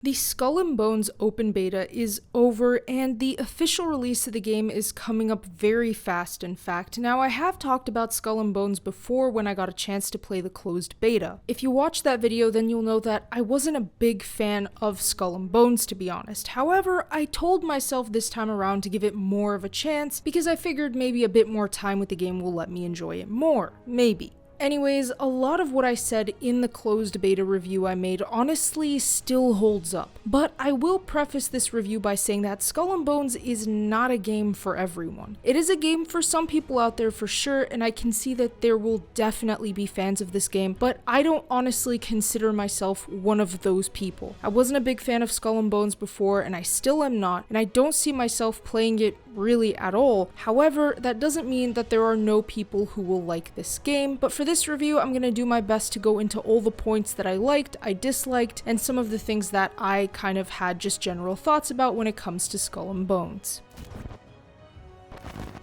The Skull and Bones open beta is over, and the official release of the game is coming up very fast, in fact. Now, I have talked about Skull and Bones before when I got a chance to play the closed beta. If you watched that video, then you'll know that I wasn't a big fan of Skull and Bones, to be honest. However, I told myself this time around to give it more of a chance, because I figured maybe a bit more time with the game will let me enjoy it more. Maybe. Anyways, a lot of what I said in the closed beta review I made honestly still holds up, but I will preface this review by saying that Skull and Bones is not a game for everyone. It is a game for some people out there for sure, and I can see that there will definitely be fans of this game, but I don't honestly consider myself one of those people. I wasn't a big fan of Skull and Bones before, and I still am not, and I don't see myself playing it really at all. However, that doesn't mean that there are no people who will like this game, but for this review, I'm going to do my best to go into all the points that I liked, I disliked, and some of the things that I kind of had just general thoughts about when it comes to Skull and Bones.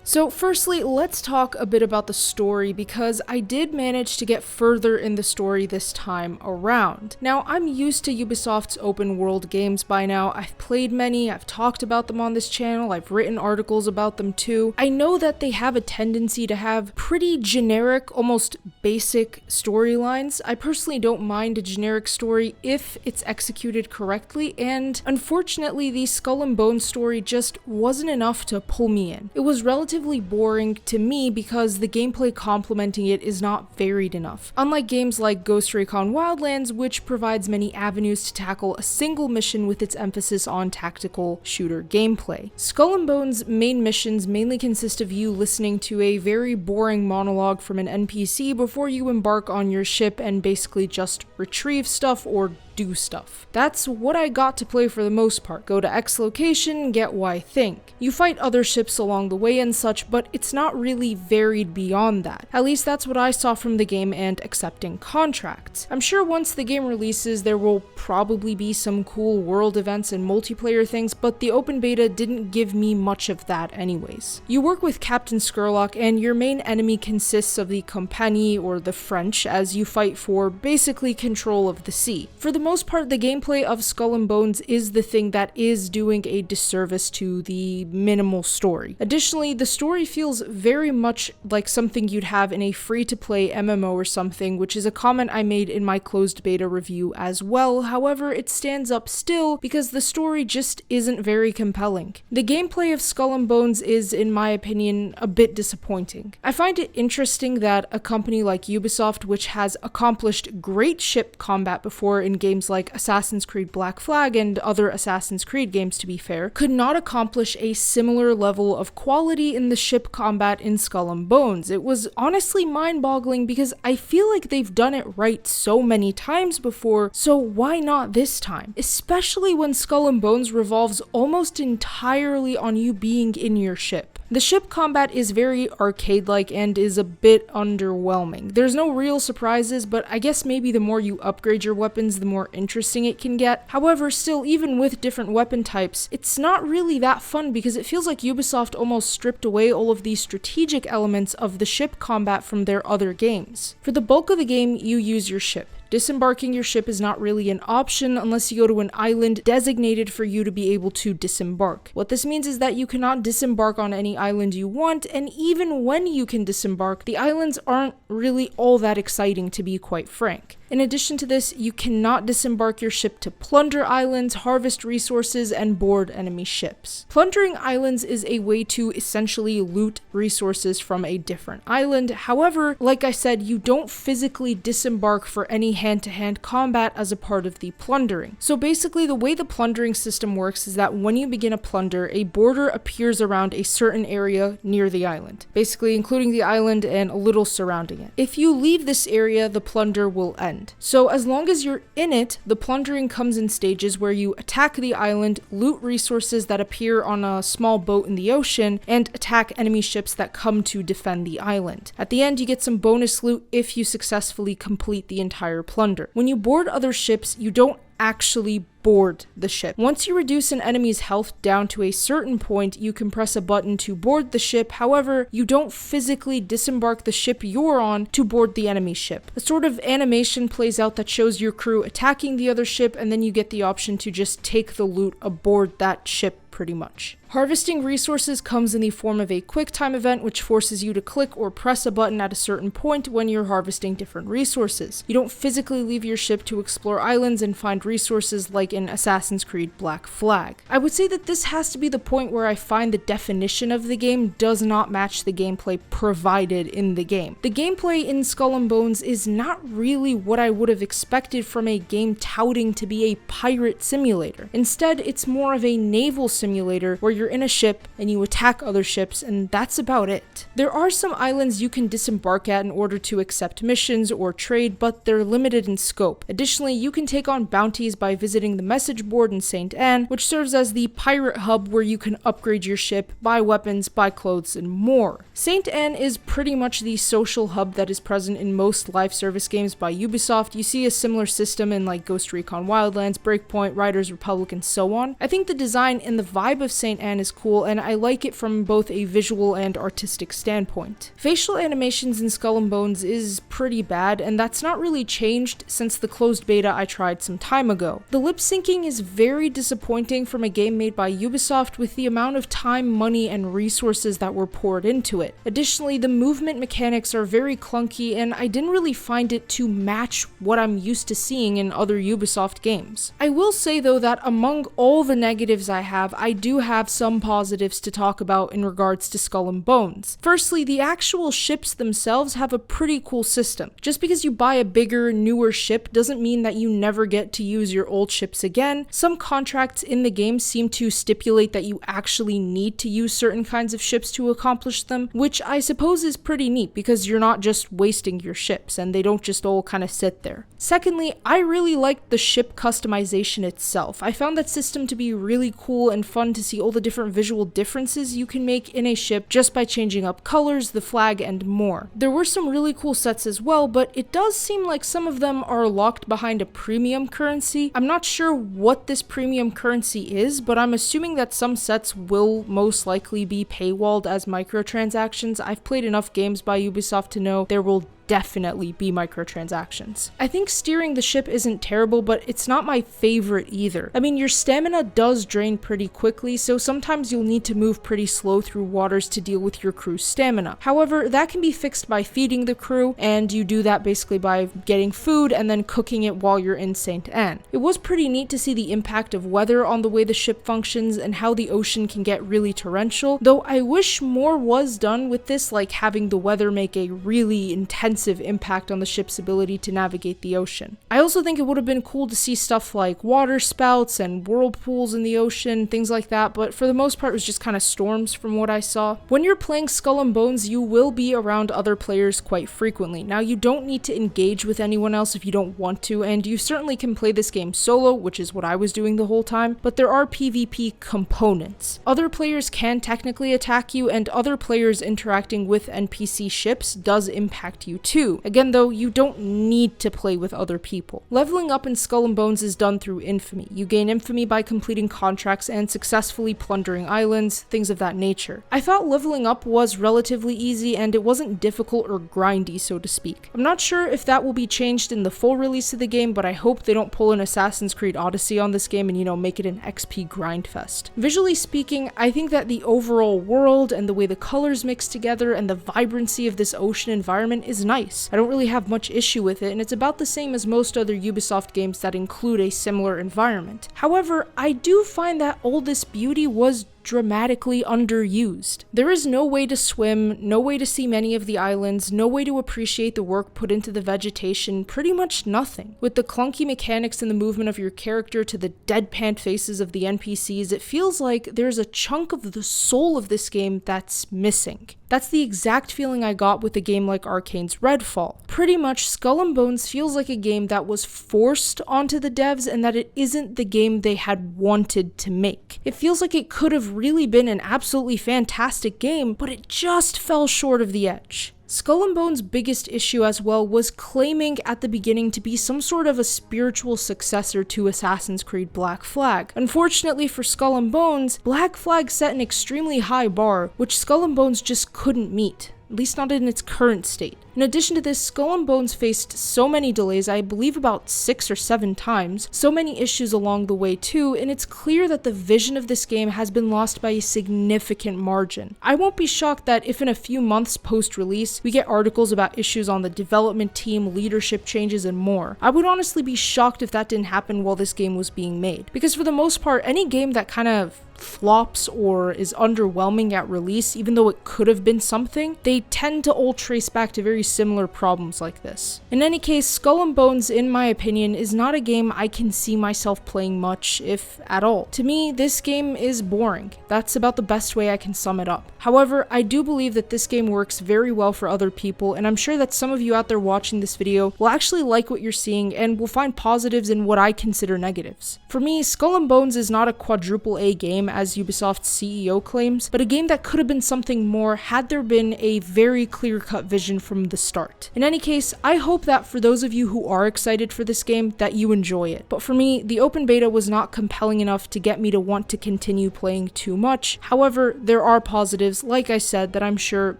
So firstly, let's talk a bit about the story, because I did manage to get further in the story this time around. Now, I'm used to Ubisoft's open world games by now. I've played many, I've talked about them on this channel, I've written articles about them too. I know that they have a tendency to have pretty generic, almost basic storylines. I personally don't mind a generic story if it's executed correctly, and unfortunately, the Skull and Bones story just wasn't enough to pull me in. It was relatively boring to me because the gameplay complementing it is not varied enough. Unlike games like Ghost Recon Wildlands, which provides many avenues to tackle a single mission with its emphasis on tactical shooter gameplay. Skull and Bones' main missions mainly consist of you listening to a very boring monologue from an NPC before you embark on your ship and basically just retrieve stuff or do stuff. That's what I got to play for the most part. Go to X location, get Y thing. You fight other ships along the way and such, but it's not really varied beyond that. At least that's what I saw from the game and accepting contracts. I'm sure once the game releases, there will probably be some cool world events and multiplayer things, but the open beta didn't give me much of that anyways. You work with Captain Skurlock, and your main enemy consists of the Compagnie, or the French, as you fight for basically control of the sea. For the most part, the gameplay of Skull and Bones is the thing that is doing a disservice to the minimal story. Additionally, the story feels very much like something you'd have in a free-to-play MMO or something, which is a comment I made in my closed beta review as well. However, it stands up still because the story just isn't very compelling. The gameplay of Skull and Bones is, in my opinion, a bit disappointing. I find it interesting that a company like Ubisoft, which has accomplished great ship combat before in games like Assassin's Creed Black Flag and other Assassin's Creed games, to be fair, could not accomplish a similar level of quality in the ship combat in Skull and Bones. It was honestly mind-boggling because I feel like they've done it right so many times before, so why not this time? Especially when Skull and Bones revolves almost entirely on you being in your ship. The ship combat is very arcade-like and is a bit underwhelming. There's no real surprises, but I guess maybe the more you upgrade your weapons, the more interesting it can get. However, still, even with different weapon types, it's not really that fun because it feels like Ubisoft almost stripped away all of the strategic elements of the ship combat from their other games. For the bulk of the game, you use your ship. Disembarking your ship is not really an option unless you go to an island designated for you to be able to disembark. What this means is that you cannot disembark on any island you want, and even when you can disembark, the islands aren't really all that exciting, to be quite frank. In addition to this, you cannot disembark your ship to plunder islands, harvest resources, and board enemy ships. Plundering islands is a way to essentially loot resources from a different island. However, like I said, you don't physically disembark for any hand-to-hand combat as a part of the plundering. So basically, the way the plundering system works is that when you begin a plunder, a border appears around a certain area near the island, basically including the island and a little surrounding it. If you leave this area, the plunder will end. So as long as you're in it, the plundering comes in stages where you attack the island, loot resources that appear on a small boat in the ocean, and attack enemy ships that come to defend the island. At the end, you get some bonus loot if you successfully complete the entire plunder. When you board other ships, you don't actually board the ship. Once you reduce an enemy's health down to a certain point, you can press a button to board the ship. However, you don't physically disembark the ship you're on to board the enemy ship. A sort of animation plays out that shows your crew attacking the other ship, and then you get the option to just take the loot aboard that ship pretty much. Harvesting resources comes in the form of a quick time event which forces you to click or press a button at a certain point when you're harvesting different resources. You don't physically leave your ship to explore islands and find resources like in Assassin's Creed Black Flag. I would say that this has to be the point where I find the definition of the game does not match the gameplay provided in the game. The gameplay in Skull and Bones is not really what I would have expected from a game touting to be a pirate simulator. Instead, it's more of a naval simulator where you're in a ship and you attack other ships, and that's about it. There are some islands you can disembark at in order to accept missions or trade, but they're limited in scope. Additionally, you can take on bounties by visiting the message board in St. Anne, which serves as the pirate hub where you can upgrade your ship, buy weapons, buy clothes, and more. St. Anne is pretty much the social hub that is present in most live service games by Ubisoft. You see a similar system in like Ghost Recon Wildlands, Breakpoint, Riders Republic, and so on. I think the design and the vibe of St. Anne is cool, and I like it from both a visual and artistic standpoint. Facial animations in Skull and Bones is pretty bad, and that's not really changed since the closed beta I tried some time ago. The lip syncing is very disappointing from a game made by Ubisoft with the amount of time, money, and resources that were poured into it. Additionally, the movement mechanics are very clunky, and I didn't really find it to match what I'm used to seeing in other Ubisoft games. I will say though that among all the negatives I do have some positives to talk about in regards to Skull and Bones. Firstly, the actual ships themselves have a pretty cool system. Just because you buy a bigger, newer ship doesn't mean that you never get to use your old ships again. Some contracts in the game seem to stipulate that you actually need to use certain kinds of ships to accomplish them, which I suppose is pretty neat because you're not just wasting your ships and they don't just all kind of sit there. Secondly, I really liked the ship customization itself. I found that system to be really cool and fun to see all the different visual differences you can make in a ship just by changing up colors, the flag, and more. There were some really cool sets as well, but it does seem like some of them are locked behind a premium currency. I'm not sure what this premium currency is, but I'm assuming that some sets will most likely be paywalled as microtransactions. I've played enough games by Ubisoft to know there will definitely be microtransactions. I think steering the ship isn't terrible, but it's not my favorite either. I mean, your stamina does drain pretty quickly, so sometimes you'll need to move pretty slow through waters to deal with your crew's stamina. However, that can be fixed by feeding the crew, and you do that basically by getting food and then cooking it while you're in St. Anne. It was pretty neat to see the impact of weather on the way the ship functions and how the ocean can get really torrential, though I wish more was done with this, like having the weather make a really intense impact on the ship's ability to navigate the ocean. I also think it would have been cool to see stuff like water spouts and whirlpools in the ocean, things like that, but for the most part it was just kind of storms from what I saw. When you're playing Skull and Bones, you will be around other players quite frequently. Now, you don't need to engage with anyone else if you don't want to, and you certainly can play this game solo, which is what I was doing the whole time, but there are PvP components. Other players can technically attack you, and other players interacting with NPC ships does impact you too. Again though, you don't need to play with other people. Leveling up in Skull and Bones is done through infamy. You gain infamy by completing contracts and successfully plundering islands, things of that nature. I thought leveling up was relatively easy and it wasn't difficult or grindy, so to speak. I'm not sure if that will be changed in the full release of the game, but I hope they don't pull an Assassin's Creed Odyssey on this game and, make it an XP grindfest. Visually speaking, I think that the overall world and the way the colors mix together and the vibrancy of this ocean environment is nice. I don't really have much issue with it, and it's about the same as most other Ubisoft games that include a similar environment. However, I do find that all this beauty was dramatically underused. There is no way to swim, no way to see many of the islands, no way to appreciate the work put into the vegetation, pretty much nothing. With the clunky mechanics and the movement of your character to the deadpan faces of the NPCs, it feels like there's a chunk of the soul of this game that's missing. That's the exact feeling I got with a game like Arcane's Redfall. Pretty much, Skull and Bones feels like a game that was forced onto the devs and that it isn't the game they had wanted to make. It feels like it could have really been an absolutely fantastic game, but it just fell short of the edge. Skull and Bones' biggest issue as well was claiming at the beginning to be some sort of a spiritual successor to Assassin's Creed Black Flag. Unfortunately for Skull and Bones, Black Flag set an extremely high bar, which Skull and Bones just couldn't meet, at least not in its current state. In addition to this, Skull and Bones faced so many delays, I believe about 6 or 7 times, so many issues along the way too, and it's clear that the vision of this game has been lost by a significant margin. I won't be shocked that if in a few months post-release, we get articles about issues on the development team, leadership changes, and more. I would honestly be shocked if that didn't happen while this game was being made, because for the most part, any game that kind of flops or is underwhelming at release, even though it could have been something, they tend to all trace back to very similar problems like this. In any case, Skull and Bones, in my opinion, is not a game I can see myself playing much, if at all. To me, this game is boring. That's about the best way I can sum it up. However, I do believe that this game works very well for other people, and I'm sure that some of you out there watching this video will actually like what you're seeing and will find positives in what I consider negatives. For me, Skull and Bones is not a quadruple A game as Ubisoft's CEO claims, but a game that could have been something more had there been a very clear-cut vision from the start. In any case, I hope that for those of you who are excited for this game, that you enjoy it. But for me, the open beta was not compelling enough to get me to want to continue playing too much. However, there are positives, like I said, that I'm sure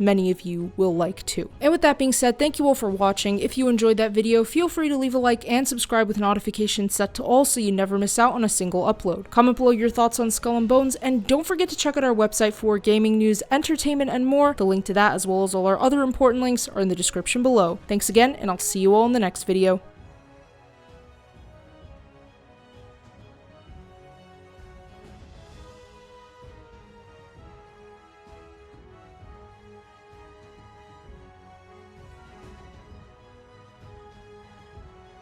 many of you will like too. And with that being said, thank you all for watching. If you enjoyed that video, feel free to leave a like and subscribe with notifications set to all so you never miss out on a single upload. Comment below your thoughts on Skull and Bones, and don't forget to check out our website for gaming news, entertainment, and more. The link to that, as well as all our other important links, are in the description below. Thanks again, and I'll see you all in the next video.